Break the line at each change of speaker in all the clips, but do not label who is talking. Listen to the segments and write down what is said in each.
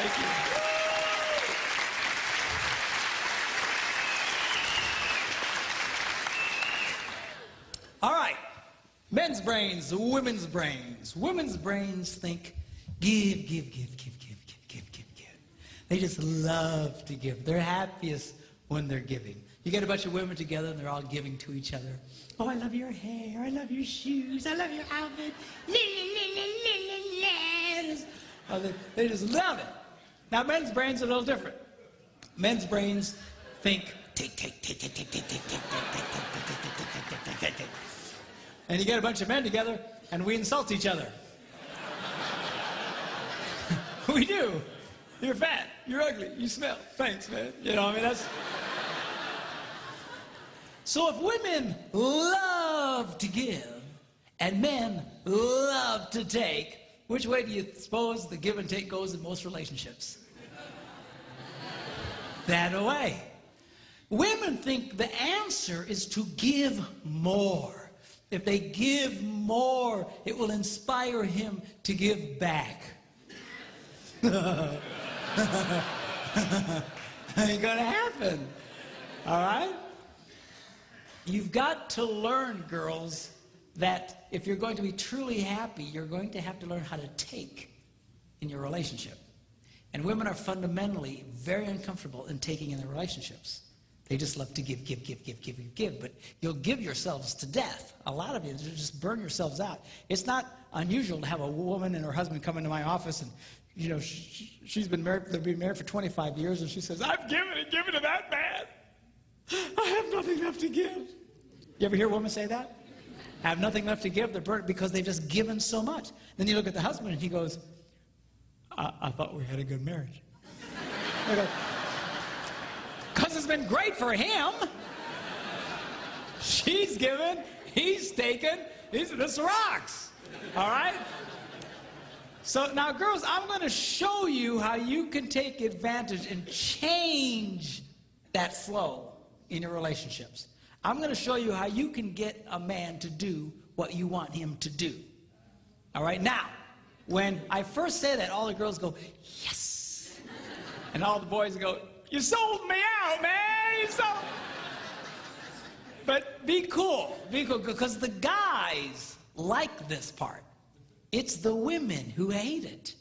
Thank you. All right. Men's brains, women's brains. Women's brains think, give, give, give, give, give, give, give, give, give. They just love to give. They're happiest when they're giving. You get a bunch of women together and they're all giving to each other. Oh, I love your hair. I love your shoes. I love your outfit. Oh, they just love it. Now, men's brains are a little different. Men's brains think, take, take, take, take, take, take, take, take, take, take, take, take, take, take, take, take. And you get a bunch of men together, and we insult each other. We do. You're fat. You're ugly. You smell. Thanks, man. You know, I mean, that's... So if women love to give, and men love to take, which way do you suppose the give and take goes in most relationships? That way. Women think the answer is to give more. If they give more, it will inspire him to give back. Ain't gonna happen. All right? You've got to learn, girls, that if you're going to be truly happy, you're going to have to learn how to take in your relationship. And women are fundamentally very uncomfortable in taking in their relationships. They just love to give, give, give, give, give, give, give. But you'll give yourselves to death. A lot of you just burn yourselves out. It's not unusual to have a woman and her husband come into my office and, you know, she's been married, they've been married for 25 years, and she says, I've given to that man. I have nothing left to give. You ever hear a woman say that? I have nothing left to give. They're burnt because they've just given so much. Then you look at the husband and he goes, I thought we had a good marriage. Because it's been great for him. She's given, he's taken, this rocks. All right? So now, girls, I'm going to show you how you can take advantage and change that flow in your relationships. I'm going to show you how you can get a man to do what you want him to do. All right? Now, when I first say that, all the girls go, yes. And all the boys go, you sold me out, man. You sold. But be cool, because the guys like this part. It's the women who hate it.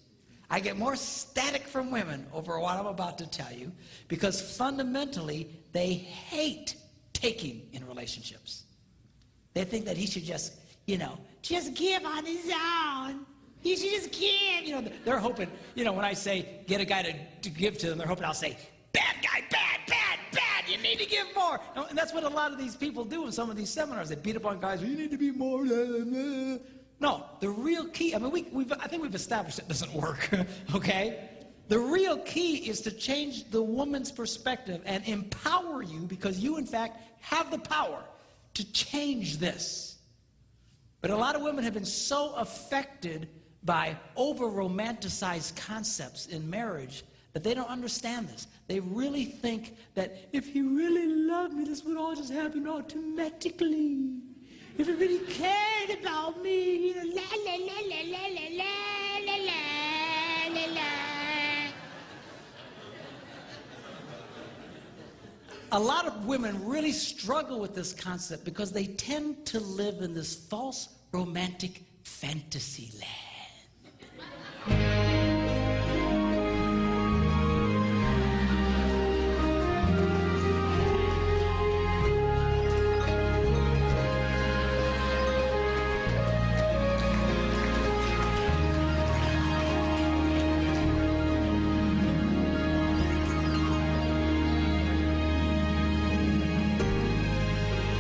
I get more static from women over what I'm about to tell you, because fundamentally they hate taking in relationships. They think that he should just, you know, just give on his own. He should just give. You know, they're hoping, you know, when I say get a guy to give to them, they're hoping I'll say, bad guy, bad, bad, bad, you need to give more. And that's what a lot of these people do in some of these seminars. They beat up on guys, you need to be more. No, the real key, I mean, I think we've established it doesn't work, okay? The real key is to change the woman's perspective and empower you, because you, in fact, have the power to change this. But a lot of women have been so affected by over-romanticized concepts in marriage that they don't understand this. They really think that if he really loved me, this would all just happen automatically. If he really cared about me, you know, la la la la la la la la la la. A lot of women really struggle with this concept because they tend to live in this false romantic fantasy land.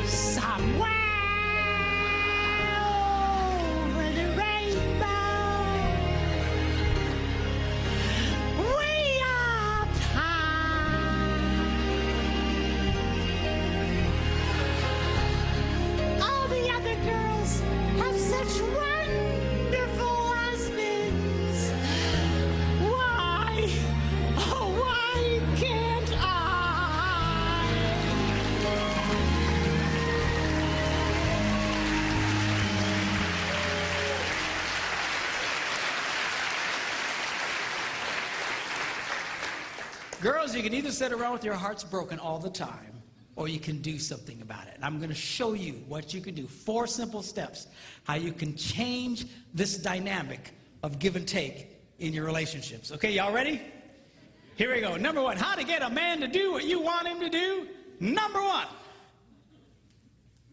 Somewhere over the rainbow. Girls, you can either sit around with your hearts broken all the time, or you can do something about it. And I'm going to show you what you can do. 4 simple steps, how you can change this dynamic of give and take in your relationships. Okay, y'all ready? Here we go. Number 1, how to get a man to do what you want him to do. Number 1,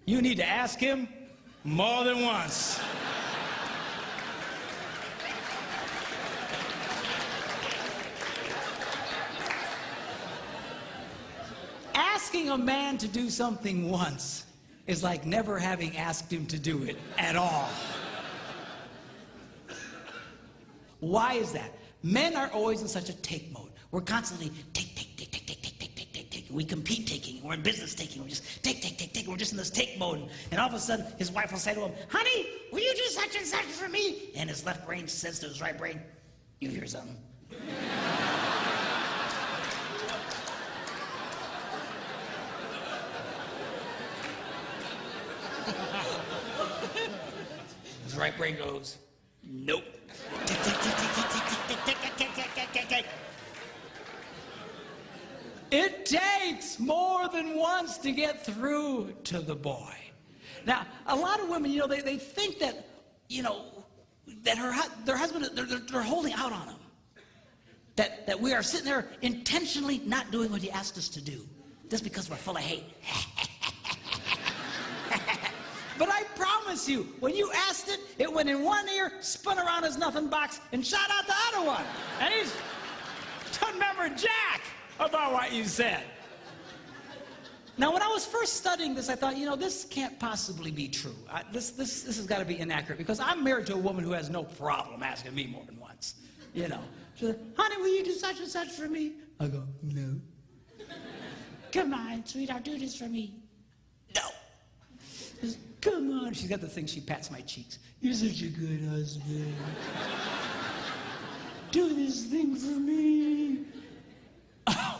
you need to ask him more than once. Asking a man to do something once is like never having asked him to do it at all. Why is that? Men are always in such a take mode. We're constantly take. We compete taking. We're in business taking. We're just take. We're just in this take mode. And all of a sudden, his wife will say to him, honey, will you do such and such for me? And his left brain says to his right brain, you hear something? His right brain goes, nope. It takes more than once to get through to the boy. Now, a lot of women, you know, they think that, you know, that their husband, they're holding out on him. That we are sitting there intentionally not doing what he asked us to do, just because we're full of hate. But I promise you, when you asked it, it went in one ear, spun around his nothing box, and shot out the other one. And he doesn't remember jack about what you said. Now, when I was first studying this, I thought, you know, this can't possibly be true. This has got to be inaccurate, because I'm married to a woman who has no problem asking me more than once. You know, she said, honey, will you do such and such for me? I go, no. Come on, sweetheart, do this for me. No. She says, come on. She's got the thing, she pats my cheeks. You're such a good husband. Do this thing for me.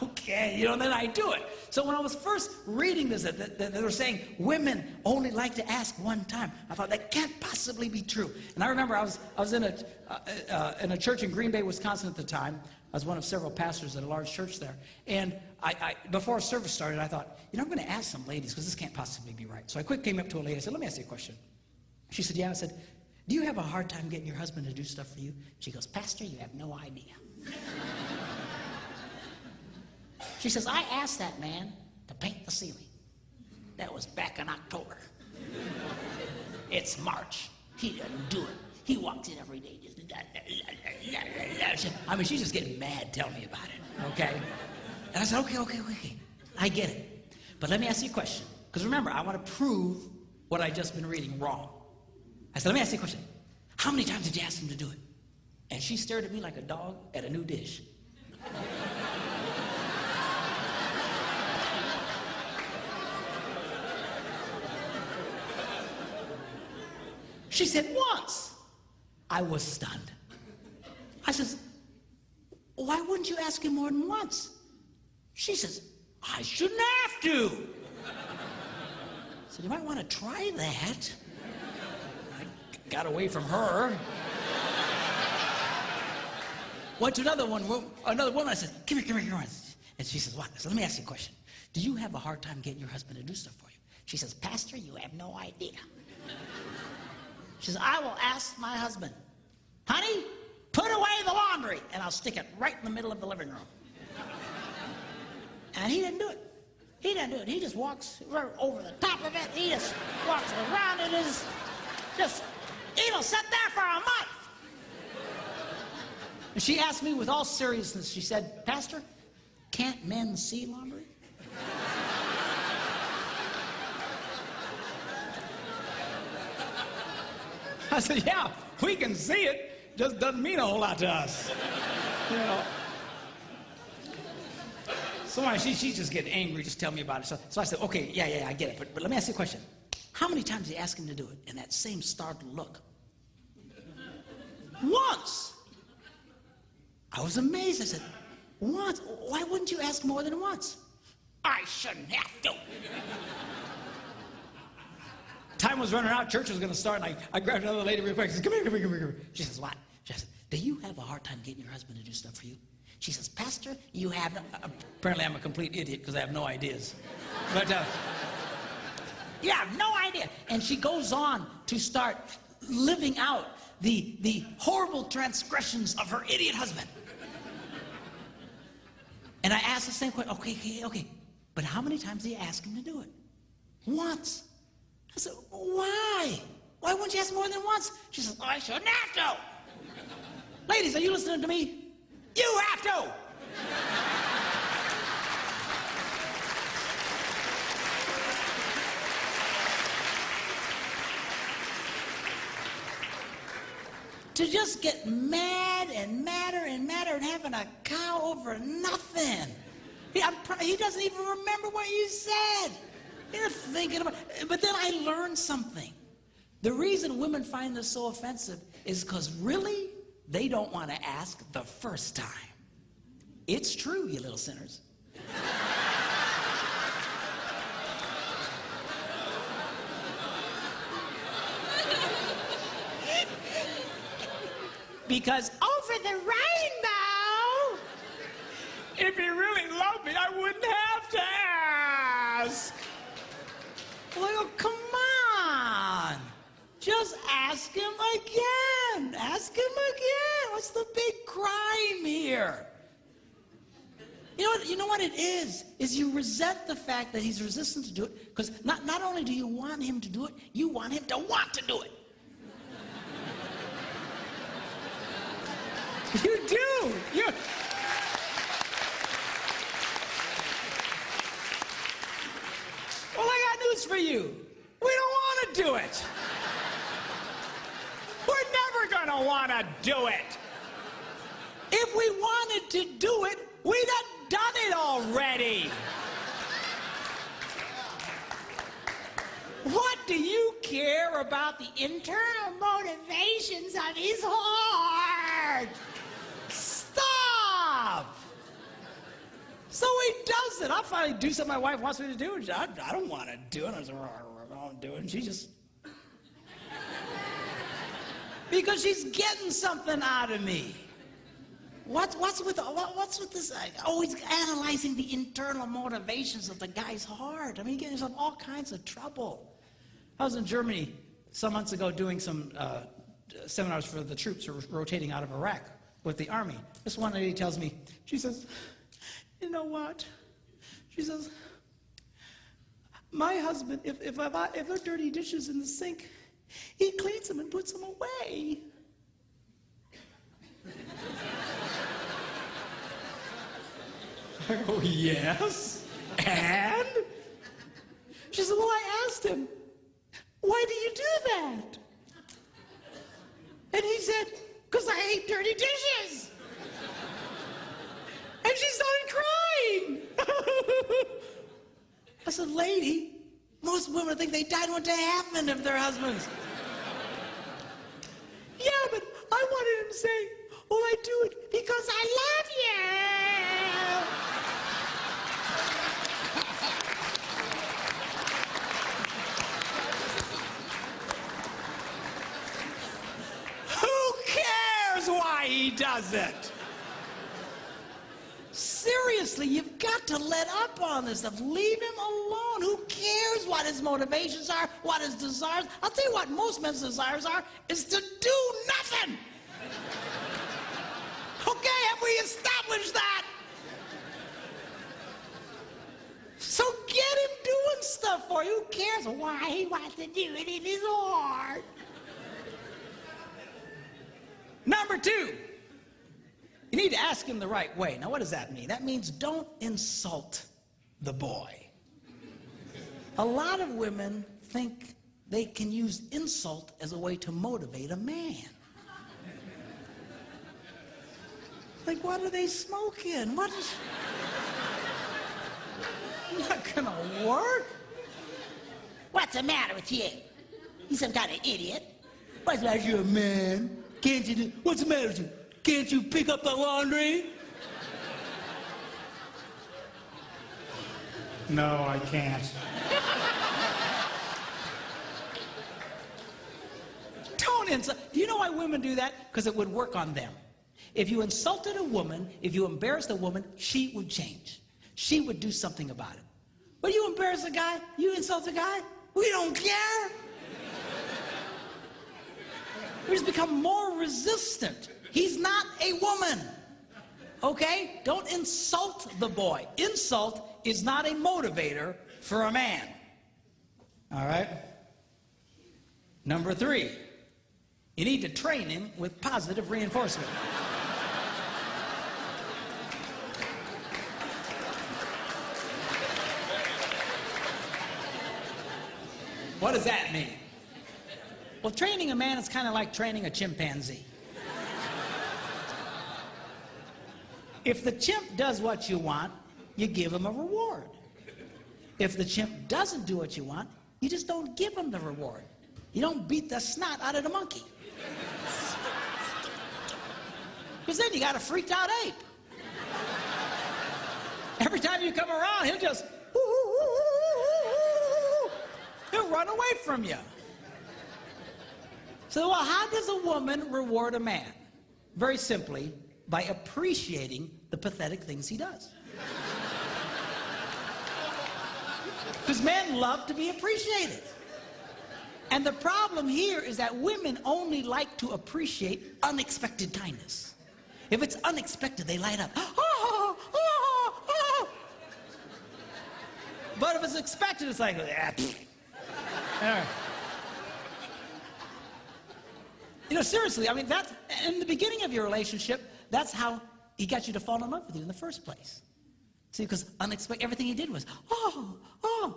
Okay, you know, then I do it. So when I was first reading this, they were saying women only like to ask one time. I thought that can't possibly be true. And I remember I was in a church in Green Bay, Wisconsin at the time. I was one of several pastors at a large church there. And before service started, I thought, you know, I'm going to ask some ladies, because this can't possibly be right. So I quick came up to a lady. I said, let me ask you a question. She said, yeah. I said, do you have a hard time getting your husband to do stuff for you? She goes, Pastor, you have no idea. She says, I asked that man to paint the ceiling. That was back in October. It's March. He doesn't do it. He walks in every day. I mean, she's just getting mad telling me about it, okay? And I said, okay. I get it. But let me ask you a question. Because remember, I want to prove what I just been reading wrong. I said, let me ask you a question. How many times did you ask him to do it? And she stared at me like a dog at a new dish. She said, once. I was stunned. I says, why wouldn't you ask him more than once? She says, I shouldn't have to. I said, you might want to try that. I got away from her. Went to another woman. I said, come here. And she says, what? I said, let me ask you a question. Do you have a hard time getting your husband to do stuff for you? She says, Pastor, you have no idea. She says, I will ask my husband, honey, put away the laundry, and I'll stick it right in the middle of the living room. And he didn't do it. He just walks right over the top of it. He just walks around it. It'll sit there for a month. And she asked me with all seriousness, she said, Pastor, can't men see laundry? I said, yeah, we can see it. Just doesn't mean a whole lot to us. You know. So she's just getting angry, just tell me about it. So I said, okay, yeah, I get it. But let me ask you a question. How many times did you ask him to do it? And that same startled look. Once. I was amazed. I said, once? Why wouldn't you ask more than once? I shouldn't have to. Time was running out, church was going to start, and I grabbed another lady real quick. I said, come here. She says, what? She said, do you have a hard time getting your husband to do stuff for you? She says, Pastor, you have no... Apparently I'm a complete idiot because I have no ideas. But you have no idea. And she goes on to start living out the horrible transgressions of her idiot husband. And I asked the same question. Okay. But how many times do you ask him to do it? Once. I said, why? Why wouldn't you ask more than once? She says, I shouldn't have to. Ladies, are you listening to me? You have to. To just get mad and madder and madder and having a cow over nothing. He doesn't even remember what you said. You're thinking about it. But then I learned something. The reason women find this so offensive is because really, they don't want to ask the first time. It's true, you little sinners. Because over the rainbow, if he really loved me, I wouldn't have to ask. Well, come on. Just ask him again. Ask him again. What's the big crime here? You know what it is you resent the fact that he's resistant to do it, because not only do you want him to do it, you want him to want to do it. You do. Well, I got news for you. We don't want to do it. We're never going to want to do it. If we wanted to do it, we'd have done it already. What do you care about the internal motivations of his heart? Stop! So he does it. I'll finally do something my wife wants me to do. I don't want to do it. I don't do it. And she just... because she's getting something out of me. What's with this? Always analyzing the internal motivations of the guy's heart. I mean, getting yourself all kinds of trouble. I was in Germany some months ago doing some seminars for the troops who were rotating out of Iraq with the army. This one lady tells me, she says, you know what? She says, my husband, if there are dirty dishes in the sink, he cleans them and puts them away. I go, yes, and? She said, well, I asked him, why do you do that? And he said, because I hate dirty dishes. And she started crying. I said, lady, most women think they died and went to heaven if their husbands. Yeah, but I wanted him to say, well, I do it because I love you. Why he does it. Seriously, you've got to let up on this stuff. Leave him alone. Who cares what his motivations are, what his desires? I'll tell you what most men's desires are, is to do nothing. Okay, have we established that? So get him doing stuff for you. Who cares why he wants to do it in his heart? Number two, you need to ask him the right way. Now, what does that mean? That means don't insult the boy. A lot of women think they can use insult as a way to motivate a man. Like, what are they smoking? What is... not gonna work. What's the matter with you? You some kind of idiot. What's the matter with you, man? Can't you do... what's the matter with you? Can't you pick up the laundry? No, I can't. Don't insult. Do you know why women do that? Because it would work on them. If you insulted a woman, if you embarrassed a woman, she would change. She would do something about it. But you embarrass a guy, you insult a guy, we don't care. We just become more resistant. He's not a woman. Okay? Don't insult the boy. Insult is not a motivator for a man. All right? Number 3, you need to train him with positive reinforcement. What does that mean? Well, training a man is kind of like training a chimpanzee. If the chimp does what you want, you give him a reward. If the chimp doesn't do what you want, you just don't give him the reward. You don't beat the snot out of the monkey. Because then you got a freaked out ape. Every time you come around, he'll just, he'll run away from you. So, well, how does a woman reward a man? Very simply, by appreciating the pathetic things he does. Because men love to be appreciated. And the problem here is that women only like to appreciate unexpected kindness. If it's unexpected, they light up. But if it's expected, it's like, You know, seriously, I mean, that's, in the beginning of your relationship, that's how he got you to fall in love with you in the first place. See, because unexpected, everything he did was,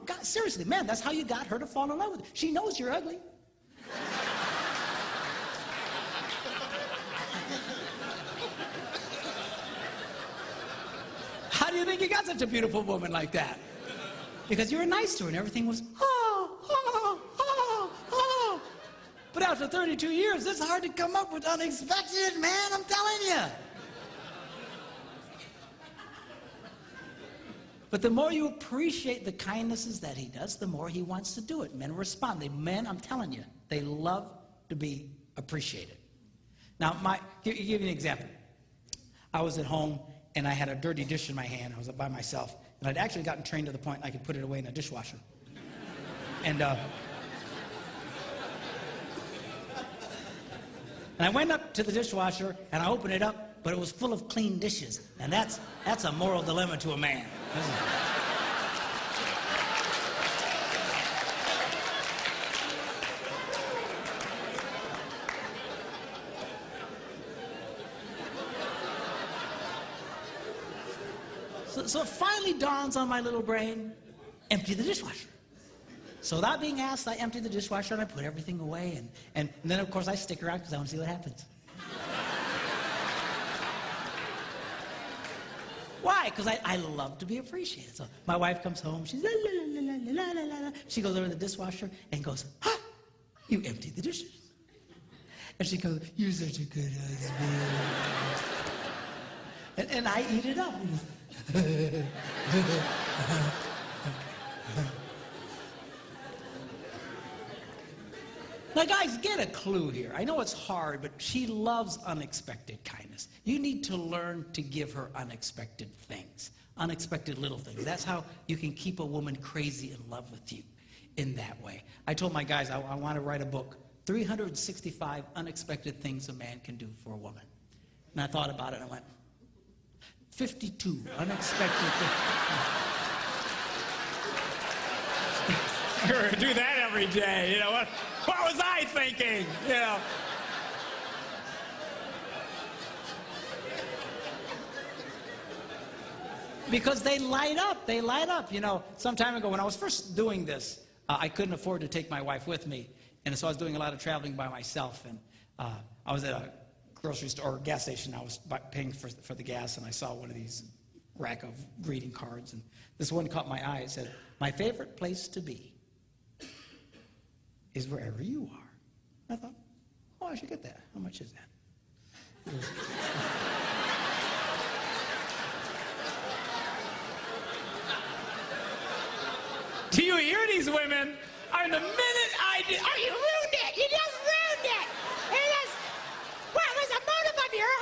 God, seriously, man, that's how you got her to fall in love with you. She knows you're ugly. How do you think you got such a beautiful woman like that? Because you were nice to her and everything was, But after 32 years, it's hard to come up with unexpected, man, I'm telling you. But the more you appreciate the kindnesses that he does, the more he wants to do it. Men respond. Men, I'm telling you, they love to be appreciated. Now, give you an example. I was at home, and I had a dirty dish in my hand. I was by myself, and I'd actually gotten trained to the point I could put it away in a dishwasher. And I went up to the dishwasher, and I opened it up, but it was full of clean dishes. And that's a moral dilemma to a man. So it finally dawns on my little brain, empty the dishwasher. So without being asked, I empty the dishwasher and I put everything away. And then, of course, I stick around because I want to see what happens. Why? Because I love to be appreciated. So my wife comes home, she's la la la la la la la. She goes over to the dishwasher and goes, you emptied the dishes. And she goes, you're such a good husband. and I eat it up. Now, guys, get a clue here. I know it's hard, but she loves unexpected kindness. You need to learn to give her unexpected things, unexpected little things. That's how you can keep a woman crazy in love with you in that way. I told my guys I want to write a book, 365 unexpected things a man can do for a woman. And I thought about it, and I went, 52 unexpected things. You're going to do that every day, you know what? What was I thinking? You know. Because they light up. They light up. You know, some time ago when I was first doing this, I couldn't afford to take my wife with me. And so I was doing a lot of traveling by myself. And I was at a grocery store or gas station. I was paying for the gas, and I saw one of these rack of greeting cards. And this one caught my eye. It said, "My favorite place to be is wherever you are." I thought, oh, I should get that. How much is that? Do you hear these women? The minute I did, oh, you ruined it! You just ruined it! What was the motive of your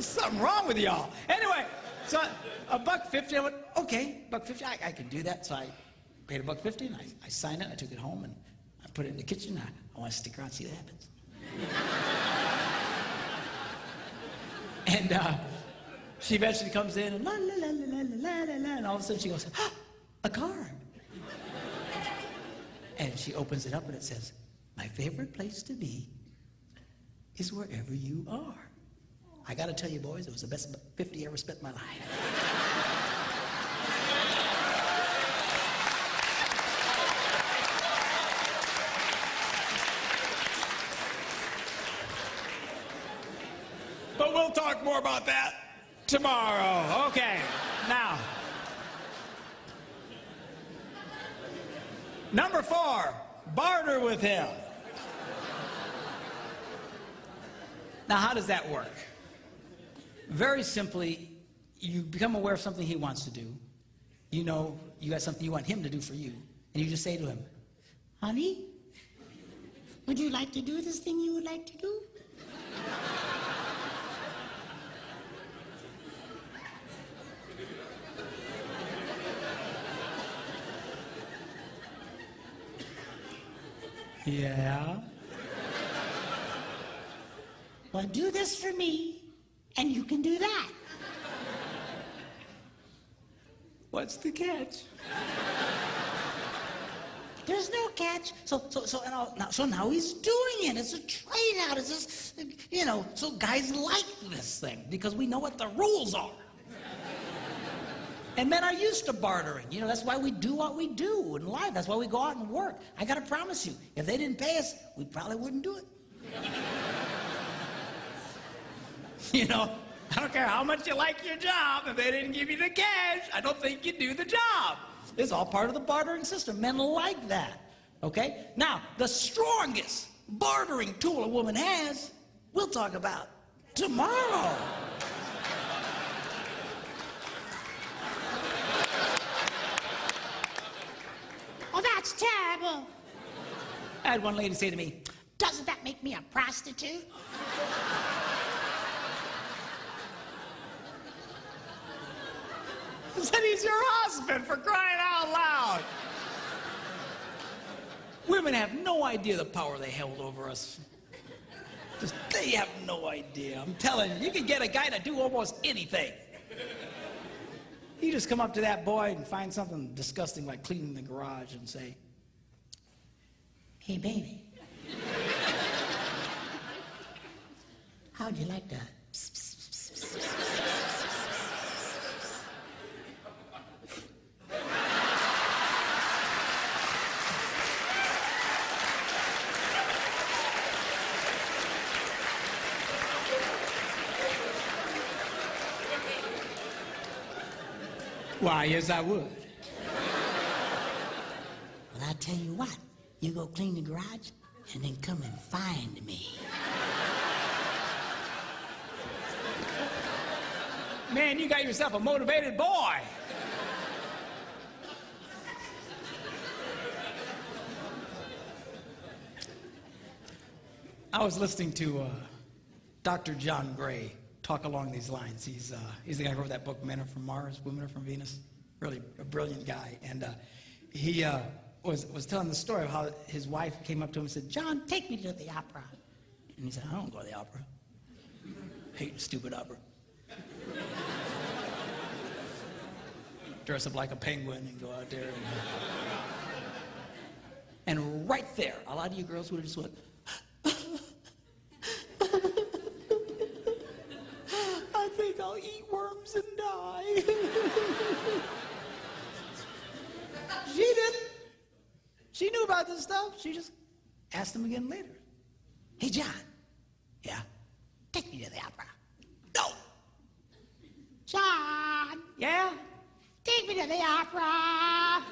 There's something wrong with y'all. Anyway, so $1.50, I went, okay, $1.50, I can do that. So I paid $1.50 and I signed it, I took it home and I put it in the kitchen. I want to stick around and see what happens. And she eventually comes in and la la la la la la la, and all of a sudden she goes, ah, a card. And she opens it up and it says, my favorite place to be is wherever you are. I got to tell you, boys, it was the best $50 I ever spent in my life. But we'll talk more about that tomorrow. Okay, now. Number 4, barter with him. Now, how does that work? Very simply, you become aware of something he wants to do. You know you got something you want him to do for you. And you just say to him, honey, would you like to do this thing you would like to do? Yeah. Well, do this for me, and you can do that. What's the catch? There's no catch. So now he's doing it. It's a trade out. It's just, you know, so guys like this thing because we know what the rules are. And men are used to bartering. You know, that's why we do what we do in life. That's why we go out and work. I got to promise you, if they didn't pay us, we probably wouldn't do it. You know, I don't care how much you like your job. If they didn't give you the cash, I don't think you'd do the job. It's all part of the bartering system. Men like that, okay? Now, the strongest bartering tool a woman has, we'll talk about tomorrow. Oh, that's terrible. I had one lady say to me, doesn't that make me a prostitute? I said, he's your husband, for crying out loud. Women have no idea the power they held over us. Just, they have no idea. I'm telling you, you can get a guy to do almost anything. You just come up to that boy and find something disgusting like cleaning the garage and say, hey, baby, how'd you like that? Why, yes, I would. Well, I tell you what, you go clean the garage and then come and find me. Man, you got yourself a motivated boy. I was listening to Dr. John Gray talk along these lines. He's the guy who wrote that book, Men Are From Mars, Women Are From Venus. Really a brilliant guy. And he was telling the story of how his wife came up to him and said, John, take me to the opera. And he said, I don't go to the opera. Hate stupid opera. Dress up like a penguin and go out there. And right there, a lot of you girls would have just went, I think I'll eat worms and die. She didn't. She knew about this stuff. She just asked him again later. Hey, John. Yeah? Take me to the opera. No. John. Yeah? Take me to the opera.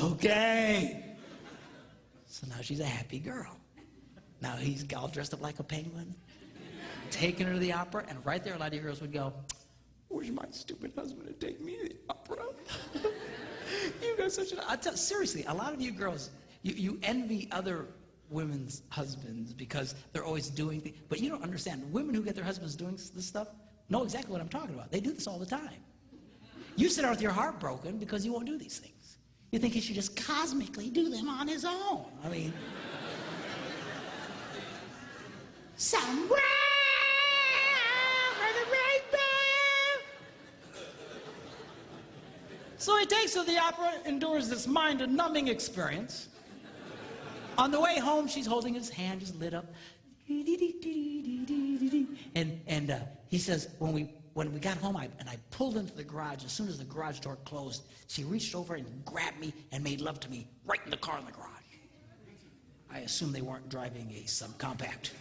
Okay. So now she's a happy girl. Now he's all dressed up like a penguin, taking her to the opera, and right there a lot of you girls would go, where's my stupid husband to take me to the opera? You guys such an... seriously, a lot of you girls, you envy other women's husbands because they're always doing things. But you don't understand. Women who get their husbands doing this stuff know exactly what I'm talking about. They do this all the time. You sit out with your heart broken because you won't do these things. You think he should just cosmically do them on his own. I mean, somewhere for the rainbow. So he takes her to the opera, endures this mind-numbing experience. On the way home, she's holding his hand, just lit up. And he says, when we got home, I pulled into the garage. As soon as the garage door closed, she reached over and grabbed me and made love to me right in the car in the garage. I assume they weren't driving a subcompact.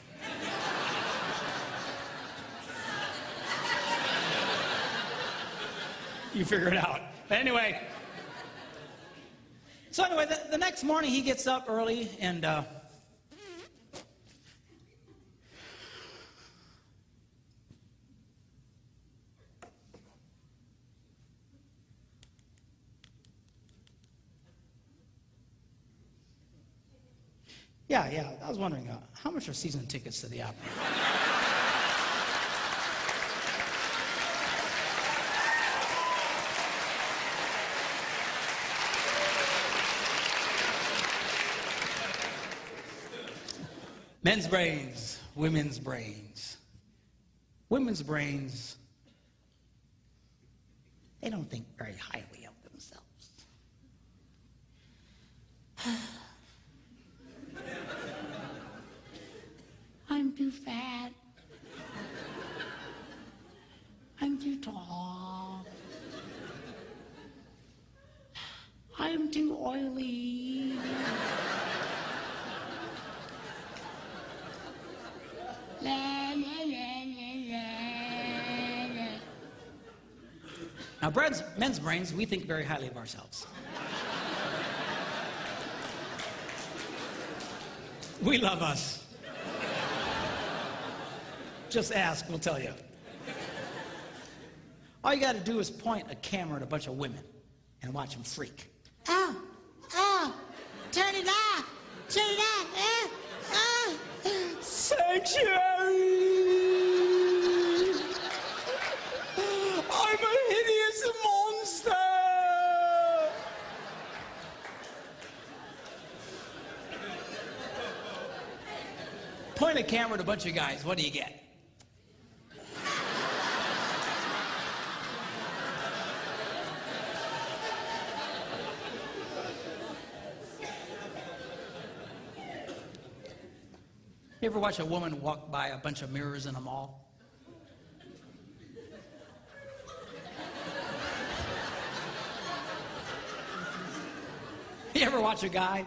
You figure it out. But anyway, the next morning he gets up early and yeah, I was wondering, how much are season tickets to the opera? Men's brains, women's brains. Women's brains, they don't think very highly of themselves. I'm too fat. I'm too tall. I'm too oily. La, la, la, la, la. Now, men's brains, we think very highly of ourselves. We love us. Just ask, we'll tell you. All you got to do is point a camera at a bunch of women and watch them freak. Oh, turn it off, sanctuary. I'm a hideous monster. Point a camera at a bunch of guys, what do you get? You ever watch a woman walk by a bunch of mirrors in a mall? You ever watch a guy?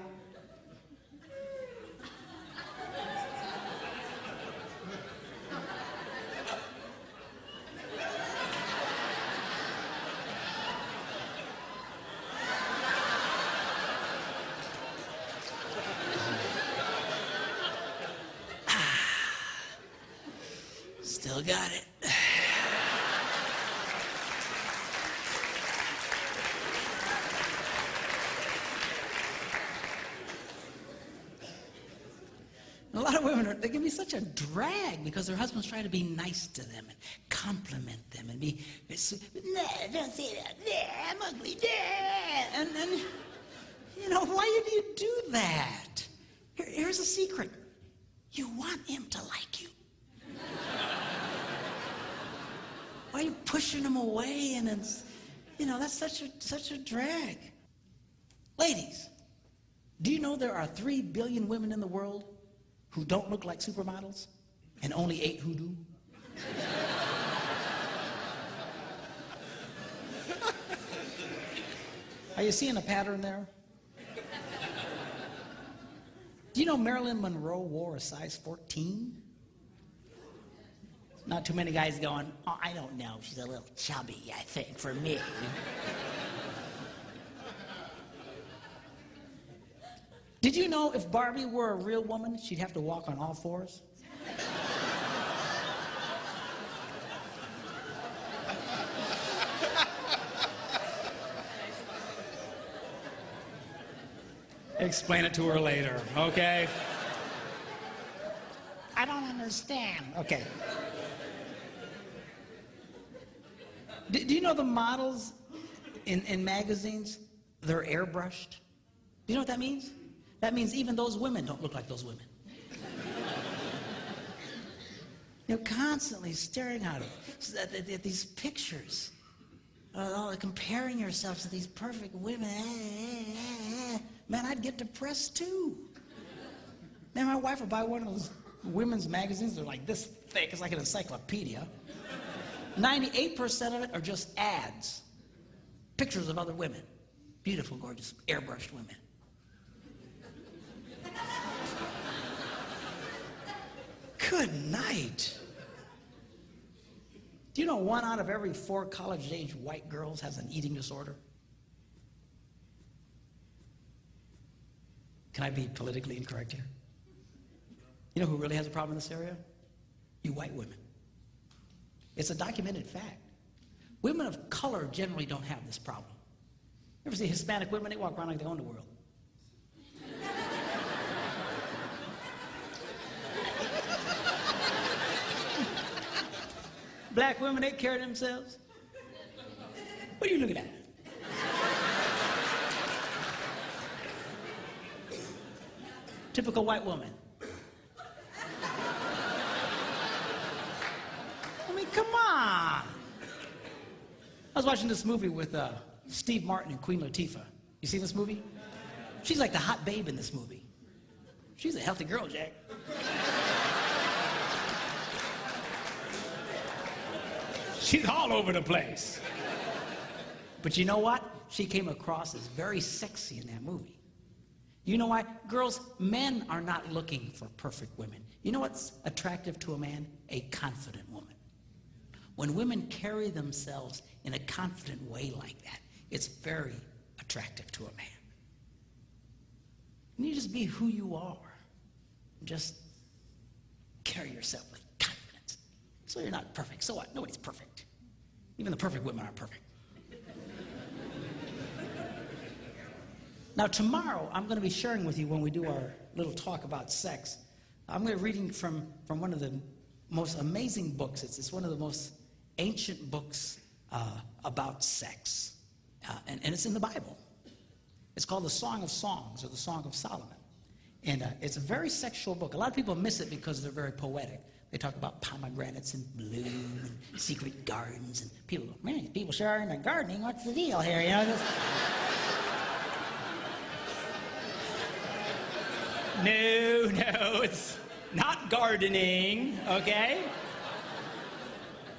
Still got it. A lot of women, they can be such a drag because their husbands try to be nice to them and compliment them and be, nah, don't say that, nah, I'm ugly, nah. And then, you know, why do you do that? Here's a secret. You want him to like you. Why are you pushing him away? And it's, you know, that's such a drag. Ladies, do you know there are 3 billion women in the world who don't look like supermodels and only 8 who do? Are you seeing a pattern there? Do you know Marilyn Monroe wore a size 14? Not too many guys going, oh, I don't know, she's a little chubby, I think, for me. Did you know if Barbie were a real woman, she'd have to walk on all 4s? Explain it to her later, okay? understand. Okay. Do you know the models in magazines, they're airbrushed? Do you know what that means? That means even those women don't look like those women. You're constantly staring at these pictures, comparing yourself to these perfect women. Man, I'd get depressed too. Man, my wife would buy one of those women's magazines. They're like this thick. It's like an encyclopedia. 98% of it are just ads. Pictures of other women. Beautiful, gorgeous, airbrushed women. Good night. Do you know 1 out of every 4 college-age white girls has an eating disorder? Can I be politically incorrect here? You know who really has a problem in this area? You white women. It's a documented fact. Women of color generally don't have this problem. You ever see Hispanic women? They walk around like they own the world. Black women, they carry themselves. What are you looking at? Typical white woman. I mean, come on. I was watching this movie with Steve Martin and Queen Latifah. You seen this movie? She's like the hot babe in this movie. She's a healthy girl, Jack. She's all over the place. But you know what? She came across as very sexy in that movie. You know why? Girls, men are not looking for perfect women. You know what's attractive to a man? A confident woman. When women carry themselves in a confident way like that, it's very attractive to a man. And you just be who you are. Just carry yourself with confidence. So you're not perfect. So what? Nobody's perfect. Even the perfect women aren't perfect. Now tomorrow, I'm going to be sharing with you when we do our little talk about sex. I'm going to be reading from one of the most amazing books. It's one of the most ancient books about sex. And it's in the Bible. It's called the Song of Songs, or the Song of Solomon. And it's a very sexual book. A lot of people miss it because they're very poetic. They talk about pomegranates and bloom and secret gardens. And people go, man, people sure are into gardening. What's the deal here? You know, No, it's not gardening, okay?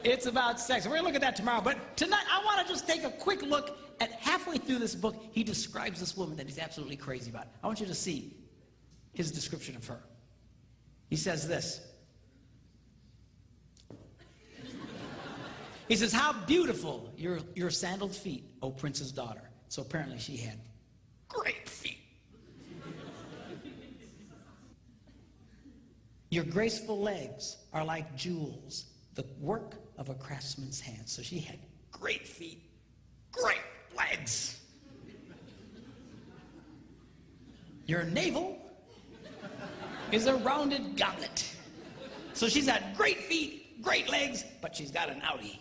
It's about sex. We're going to look at that tomorrow. But tonight, I want to just take a quick look at halfway through this book. He describes this woman that he's absolutely crazy about. I want you to see his description of her. He says this. He says, how beautiful your sandaled feet, O prince's daughter. So apparently she had great feet. Your graceful legs are like jewels, the work of a craftsman's hands. So she had great feet, great legs. Your navel is a rounded goblet. So she's got great feet, great legs, but she's got an outie.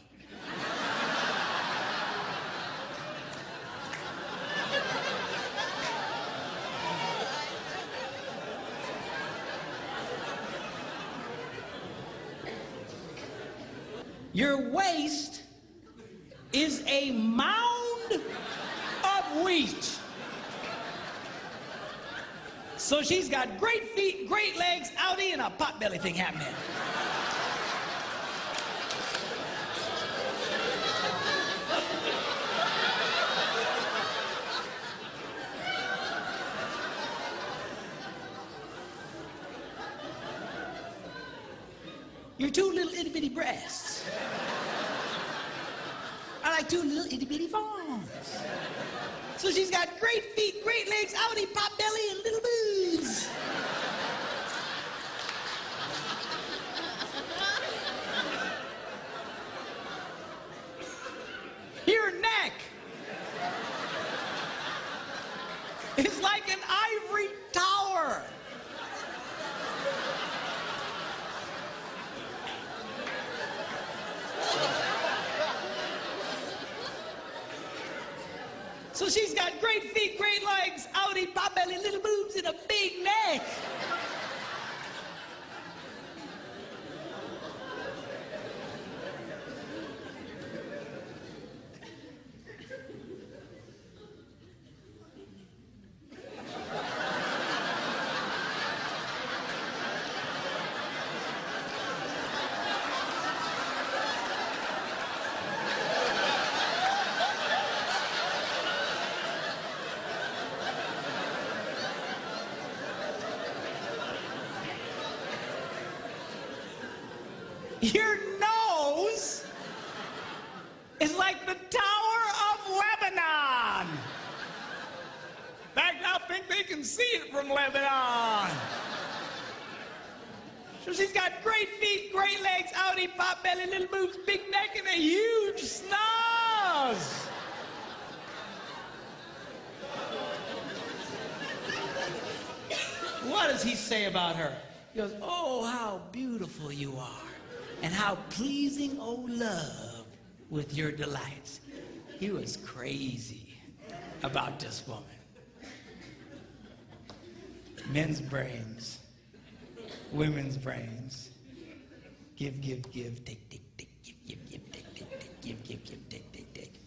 Your waist is a mound of wheat. So she's got great feet, great legs, outie, and a potbelly thing happening. Your two little itty-bitty breasts are like two little itty-bitty fawns. So she's got great feet, great legs, outie, pop belly, and little boobs. Your neck is like an ivory tower. So she's got great feet, great legs, outie, pop belly, little boobs, and a big neck. Your nose is like the Tower of Lebanon. In fact, I think they can see it from Lebanon. So she's got great feet, great legs, outie, pop belly, little boobs, big neck, and a huge snaz. What does he say about her? He goes, oh, how beautiful you are, and how pleasing, O love, with your delights. He was crazy about this woman. Men's brains, women's brains. Give, give, give, take, take, take, give, give, give, take, take, take, give, give, give, take, take, take.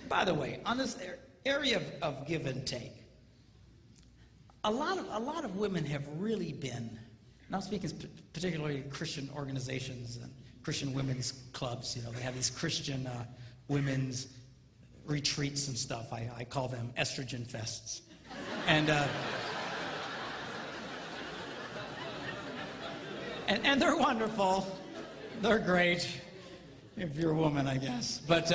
By the way, on this area of give and take, a lot of women have really been, now speaking particularly Christian organizations and Christian women's clubs, you know, they have these Christian women's retreats and stuff. I call them estrogen fests. And they're wonderful. They're great, if you're a woman, I guess. But,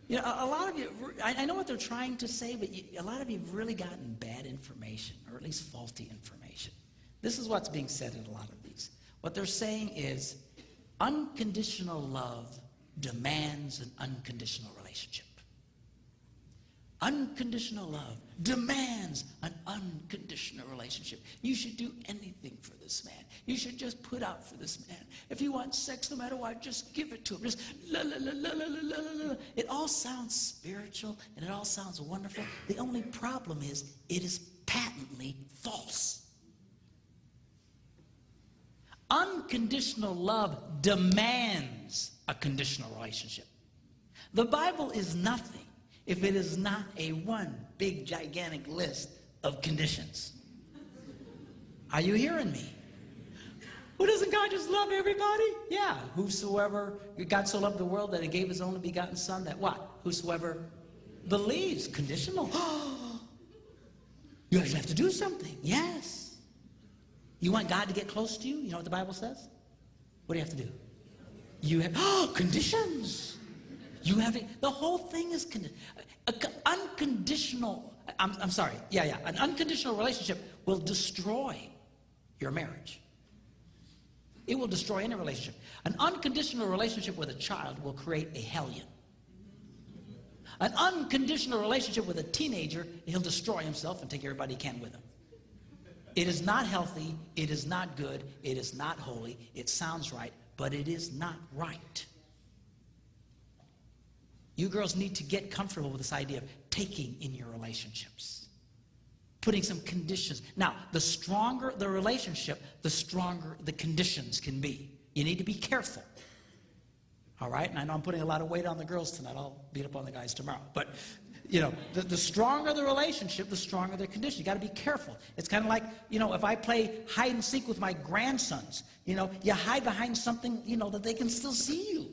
you know, a lot of you, I know what they're trying to say, but a lot of you have really gotten bad information, or at least faulty information. This is what's being said in a lot of these. What they're saying is unconditional love demands an unconditional relationship. Unconditional love demands an unconditional relationship. You should do anything for this man. You should just put out for this man. If you want sex, no matter what, just give it to him. Just la la la la la la la la. It all sounds spiritual and it all sounds wonderful. The only problem is it is patently false. Unconditional love demands a conditional relationship. The Bible is nothing if it is not a one big gigantic list of conditions. Are you hearing me? Well, doesn't God just love everybody? Yeah. Whosoever, God so loved the world that he gave his only begotten son, that what? Whosoever believes. Conditional. You actually have to do something. Yes. You want God to get close to you? You know what the Bible says? What do you have to do? You have, conditions. You have it. The whole thing is unconditional. I'm sorry. Yeah. An unconditional relationship will destroy your marriage. It will destroy any relationship. An unconditional relationship with a child will create a hellion. An unconditional relationship with a teenager, he'll destroy himself and take everybody he can with him. It is not healthy. It is not good. It is not holy. It sounds right, but it is not right. You girls need to get comfortable with this idea of taking in your relationships. Putting some conditions. Now, the stronger the relationship, the stronger the conditions can be. You need to be careful. All right? And I know I'm putting a lot of weight on the girls tonight. I'll beat up on the guys tomorrow. But, you know, the stronger the relationship, the stronger the condition. You got to be careful. It's kind of like, you know, if I play hide and seek with my grandsons, you know, you hide behind something, you know, that they can still see you.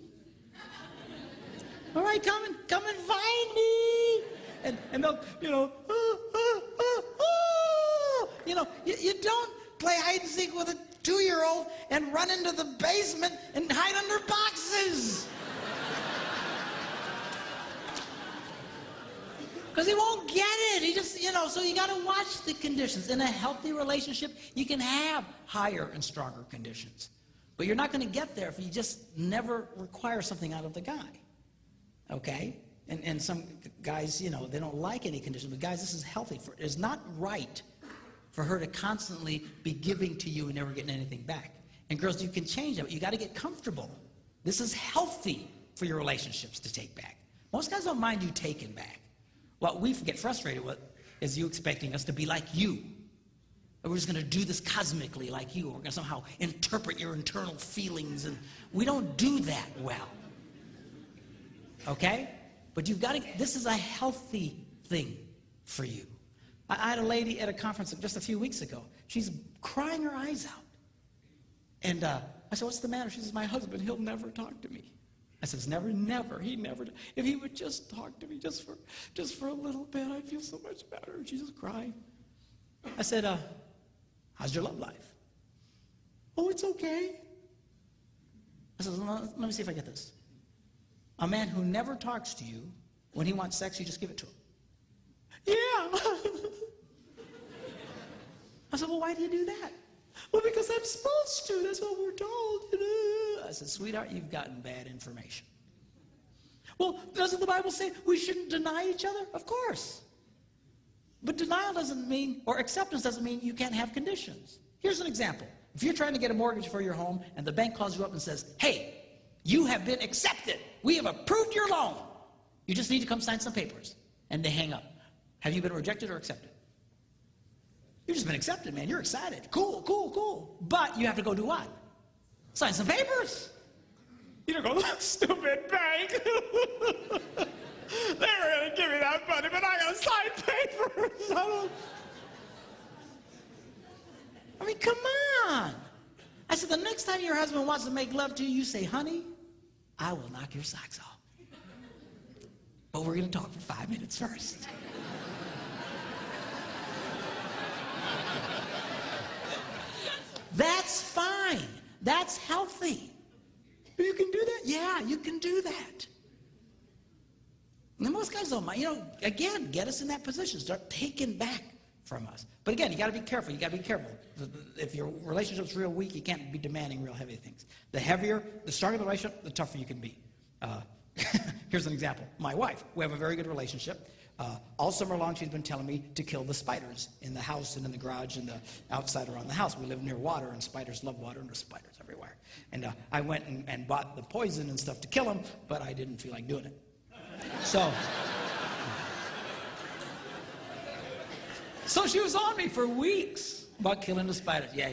All right, come and find me. And they'll, you know, you don't play hide and seek with a 2-year-old and run into the basement and hide under boxes. Because he won't get it. He just, you know, so you got to watch the conditions. In a healthy relationship, you can have higher and stronger conditions. But you're not going to get there if you just never require something out of the guy. Okay? And some guys, you know, they don't like any conditions. But guys, this is healthy. It's not right for her to constantly be giving to you and never getting anything back. And girls, you can change that, but you got to get comfortable. This is healthy for your relationships to take back. Most guys don't mind you taking back. What we get frustrated with is you expecting us to be like you. And we're just going to do this cosmically like you. We're going to somehow interpret your internal feelings, and we don't do that well. Okay? But you've got to, this is a healthy thing for you. I had a lady at a conference just a few weeks ago. She's crying her eyes out. And I said, what's the matter? She says, my husband, he'll never talk to me. I says, never, he never. If he would just talk to me just for a little bit, I'd feel so much better. And she's just crying. I said, how's your love life? Oh, it's okay. I said, let me see if I get this. A man who never talks to you, when he wants sex, you just give it to him. Yeah. I said, well, why do you do that? Well, because I'm supposed to. That's what we're told. I said, sweetheart, you've gotten bad information. Well, doesn't the Bible say we shouldn't deny each other? Of course. But denial doesn't mean, or acceptance doesn't mean you can't have conditions. Here's an example. If you're trying to get a mortgage for your home and the bank calls you up and says, hey, you have been accepted. We have approved your loan. You just need to come sign some papers. And they hang up. Have you been rejected or accepted? You've just been accepted, man. You're excited. Cool, cool, cool. But you have to go do what? Sign some papers. You don't go, that stupid bank. They were going to give me that money, but I got to sign papers. I mean, come on. I said, the next time your husband wants to make love to you, you say, honey, I will knock your socks off. But we're going to talk for 5 minutes first. That's fine. That's healthy. You can do that? Yeah, you can do that. And most guys don't mind. You know, again, get us in that position. Start taking back from us. But again, you got to be careful. You got to be careful. If your relationship's real weak, you can't be demanding real heavy things. The stronger the relationship, the tougher you can be. Here's an example. My wife, we have a very good relationship. All summer long, she's been telling me to kill the spiders in the house and in the garage and the outside around the house. We live near water, and spiders love water, and there's spiders everywhere. And I went and bought the poison and stuff to kill them, but I didn't feel like doing it. So she was on me for weeks about killing the spiders. Yeah,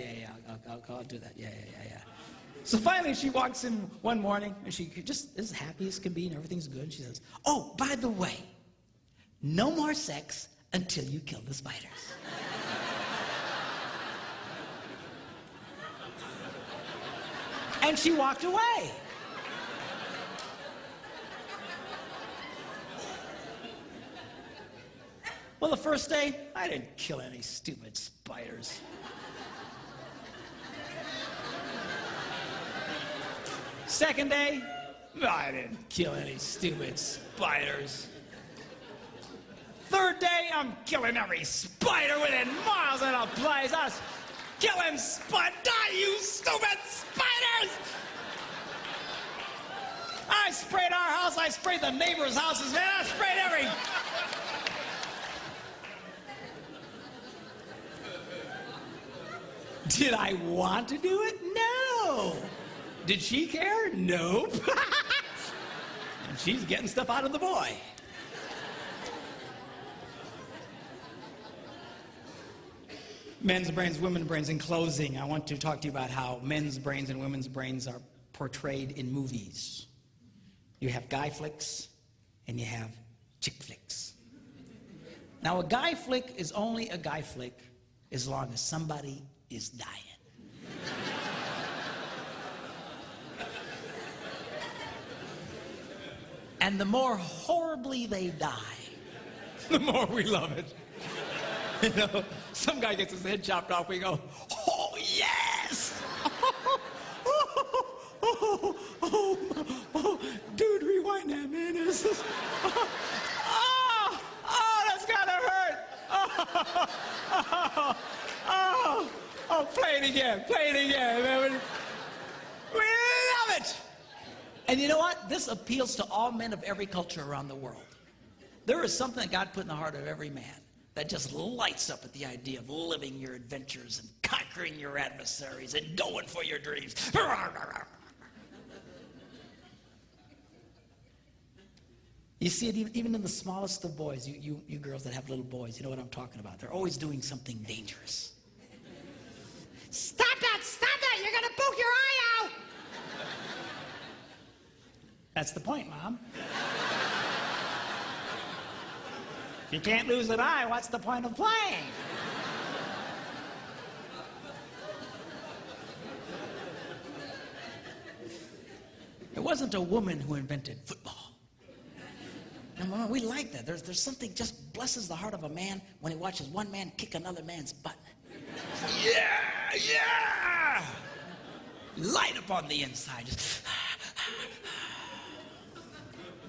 I'll do that. Yeah. So finally, she walks in one morning, and she just is happy as can be, and everything's good. And she says, oh, by the way, no more sex until you kill the spiders. And she walked away. Well, the first day, I didn't kill any stupid spiders. Second day, I didn't kill any stupid spiders. Third day, I'm killing every spider within miles of the place. I was killing spiders. Die, you stupid spiders! I sprayed our house. I sprayed the neighbors' houses, man. I sprayed every... Did I want to do it? No. Did she care? Nope. And she's getting stuff out of the boy. Men's brains, women's brains. In closing, I want to talk to you about how men's brains and women's brains are portrayed in movies. You have guy flicks and you have chick flicks. Now, a guy flick is only a guy flick as long as somebody is dying. And the more horribly they die, the more we love it. You know, some guy gets his head chopped off, we go, oh, yes! Dude, rewind that, man. That's gotta hurt. Play it again, man. We love it. And you know what? This appeals to all men of every culture around the world. There is something that God put in the heart of every man that just lights up at the idea of living your adventures and conquering your adversaries and going for your dreams. You see it even in the smallest of boys. You girls that have little boys, you know what I'm talking about. They're always doing something dangerous. Stop that! Stop that! You're going to poke your eye out! That's the point, Mom. If you can't lose an eye, what's the point of playing? It wasn't a woman who invented football. And we like that. There's something just blesses the heart of a man when he watches one man kick another man's butt. Yeah, yeah! Light up on the inside. Just,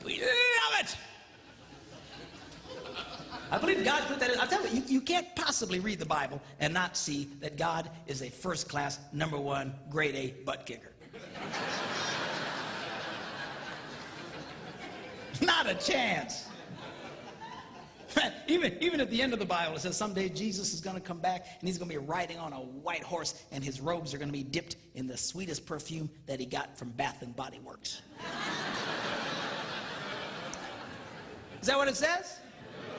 we love it! I believe God put that in. I'll tell you, you can't possibly read the Bible and not see that God is a first-class, #1, grade A butt kicker. Not a chance. Even at the end of the Bible, it says someday Jesus is going to come back and he's going to be riding on a white horse and his robes are going to be dipped in the sweetest perfume that he got from Bath and Body Works. Is that what it says?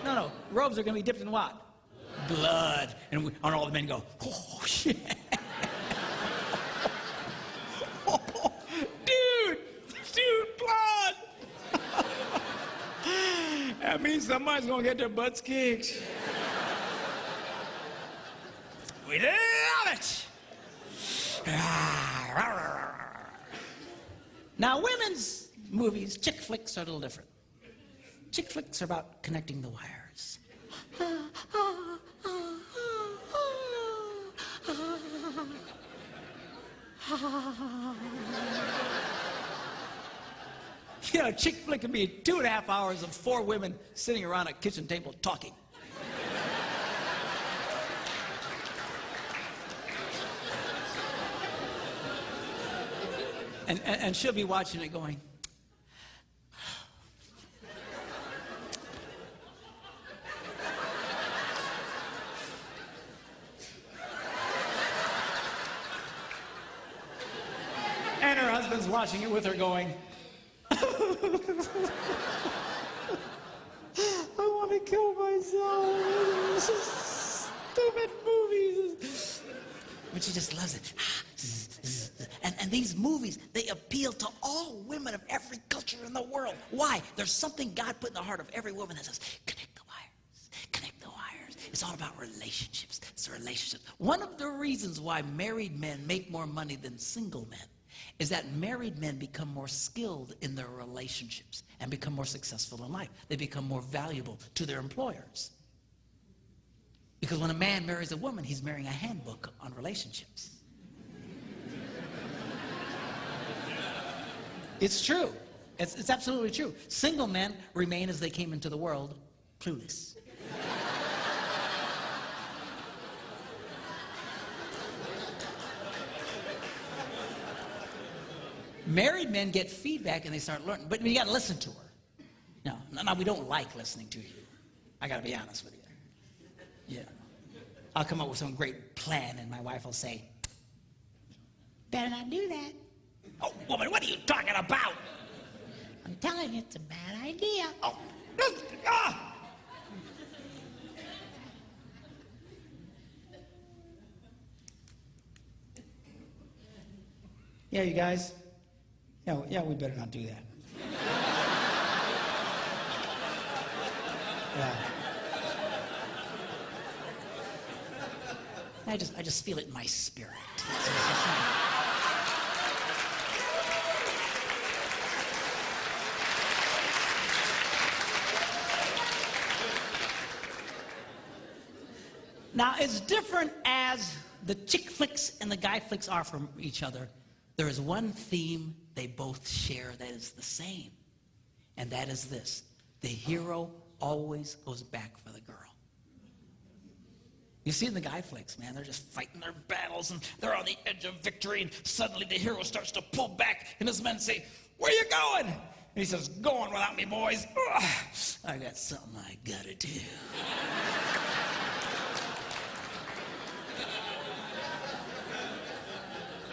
No. Robes are going to be dipped in what? Blood. And all the men go, oh, shit. Dude, blood. That means somebody's going to get their butts kicked. We love it. Now, women's movies, chick flicks, are a little different. Chick flicks are about connecting the wires. You know, a chick flick can be 2.5 hours of 4 women sitting around a kitchen table talking. And she'll be watching it going, and her husband's watching it with her going, I want to kill myself. This is stupid movies. But she just loves it. And these movies, they appeal to all women of every culture in the world. Why? There's something God put in the heart of every woman that says, connect the wires, connect the wires. It's all about relationships. It's a relationship. One of the reasons why married men make more money than single men is that married men become more skilled in their relationships and become more successful in life. They become more valuable to their employers. Because when a man marries a woman, he's marrying a handbook on relationships. It's true. It's absolutely true. Single men remain as they came into the world, clueless. Married men get feedback and they start learning, but you got to listen to her. No, we don't like listening to you. I got to be honest with you. Yeah. I'll come up with some great plan and my wife will say, better not do that. Oh, woman, what are you talking about? I'm telling you, it's a bad idea. Oh, Yeah, you guys. Yeah, we better not do that. Yeah. I just feel it in my spirit. Now, as different as the chick flicks and the guy flicks are from each other, there is one theme they both share that is the same, and that is this: the hero always goes back for the girl. You see in the guy flicks, man, they're just fighting their battles and they're on the edge of victory, and suddenly the hero starts to pull back and his men say, where you going? And he says, going without me, boys. Ugh, I got something I gotta do.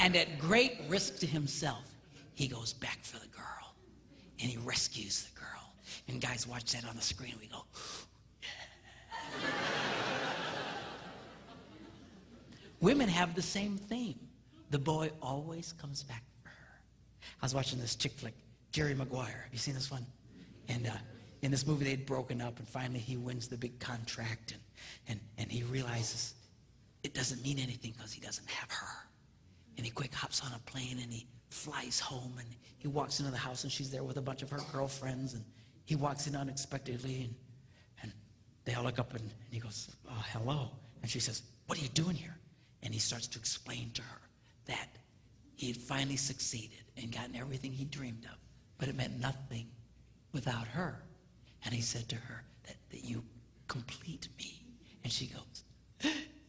And at great risk to himself, he goes back for the girl and he rescues the girl. And guys watch that on the screen and we go, yeah. Women have the same theme. The boy always comes back for her. I was watching this chick flick, Jerry Maguire. Have you seen this one? And in this movie, they'd broken up, and finally he wins the big contract, and he realizes it doesn't mean anything because he doesn't have her. And he quick hops on a plane, and he flies home, and he walks into the house, and she's there with a bunch of her girlfriends, and he walks in unexpectedly, and they all look up, and he goes, oh, hello. And she says, what are you doing here? And he starts to explain to her that he had finally succeeded and gotten everything he dreamed of, but it meant nothing without her. And he said to her that you complete me. And she goes,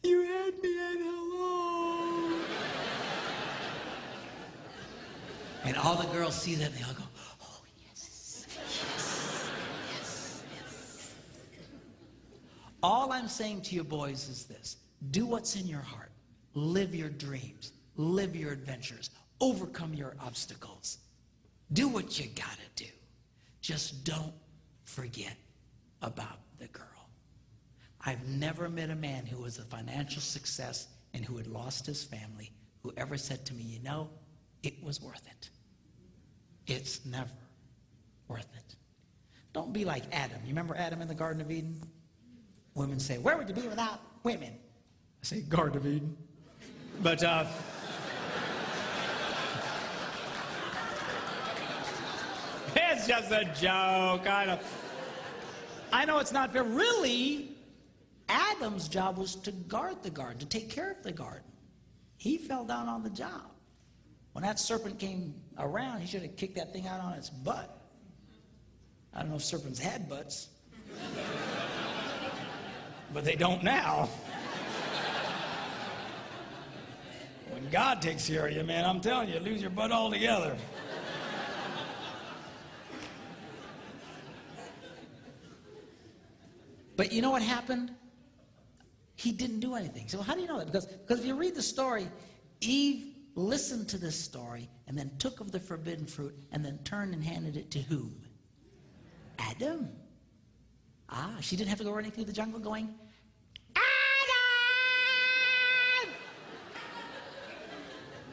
you had me at hello. And all the girls see that and they all go, oh, yes, yes, yes, yes. All I'm saying to you boys is this. Do what's in your heart. Live your dreams. Live your adventures. Overcome your obstacles. Do what you gotta do. Just don't forget about the girl. I've never met a man who was a financial success and who had lost his family who ever said to me, you know, it was worth it. It's never worth it. Don't be like Adam. You remember Adam in the Garden of Eden? Women say, where would you be without women? I say, Garden of Eden. But, it's just a joke. I know it's not fair. Really, Adam's job was to guard the garden, to take care of the garden. He fell down on the job. When that serpent came around, he should have kicked that thing out on its butt. I don't know if serpents had butts. But they don't now. When God takes care of you, man, I'm telling you, lose your butt altogether. But you know what happened? He didn't do anything. So how do you know that? Because if you read the story, Eve listened to this story and then took of the forbidden fruit and then turned and handed it to whom? Adam. Ah, she didn't have to go running through the jungle going, Adam!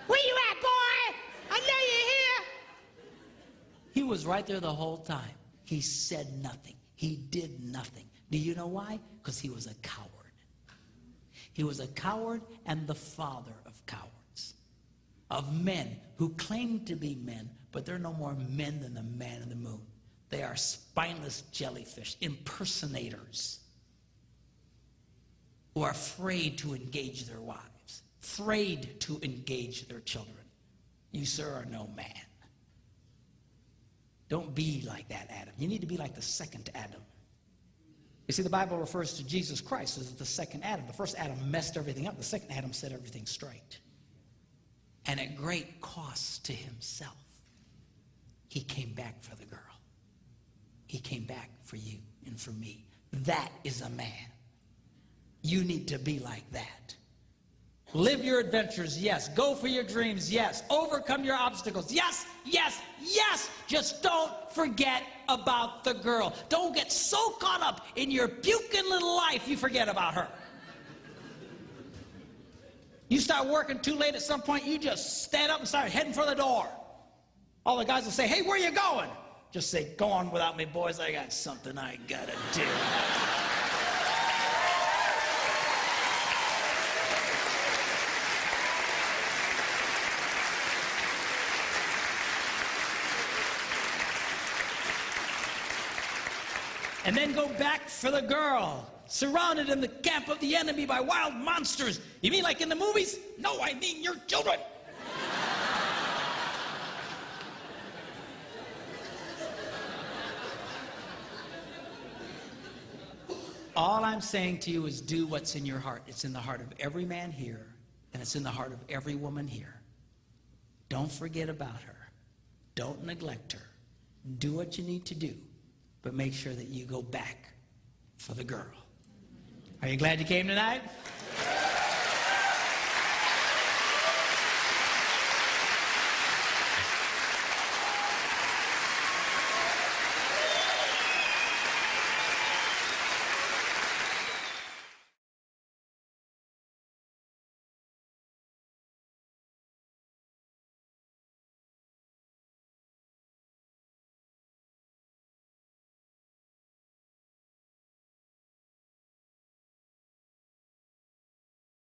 Where you at, boy? I know you're here. He was right there the whole time. He said nothing. He did nothing. Do you know why? Because he was a coward. He was a coward and the father of cowards. Of men who claim to be men, but they're no more men than the man in the moon. They are spineless jellyfish, impersonators, who are afraid to engage their wives, afraid to engage their children. You, sir, are no man. Don't be like that, Adam. You need to be like the second Adam. You see, the Bible refers to Jesus Christ as the second Adam. The first Adam messed everything up. The second Adam set everything straight. And at great cost to himself, he came back for the girl. He came back for you and for me. That is a man. You need to be like that. Live your adventures, yes. Go for your dreams, yes. Overcome your obstacles, yes, yes, yes. Just don't forget about the girl. Don't get so caught up in your puking little life you forget about her. You start working too late at some point, you just stand up and start heading for the door. All the guys will say, hey, where are you going? Just say, go on without me, boys. I got something I gotta do. And then go back for the girl, surrounded in the camp of the enemy by wild monsters. You mean like in the movies? No, I mean your children. All I'm saying to you is do what's in your heart. It's in the heart of every man here, and it's in the heart of every woman here. Don't forget about her. Don't neglect her. Do what you need to do, but make sure that you go back for the girl. Are you glad you came tonight?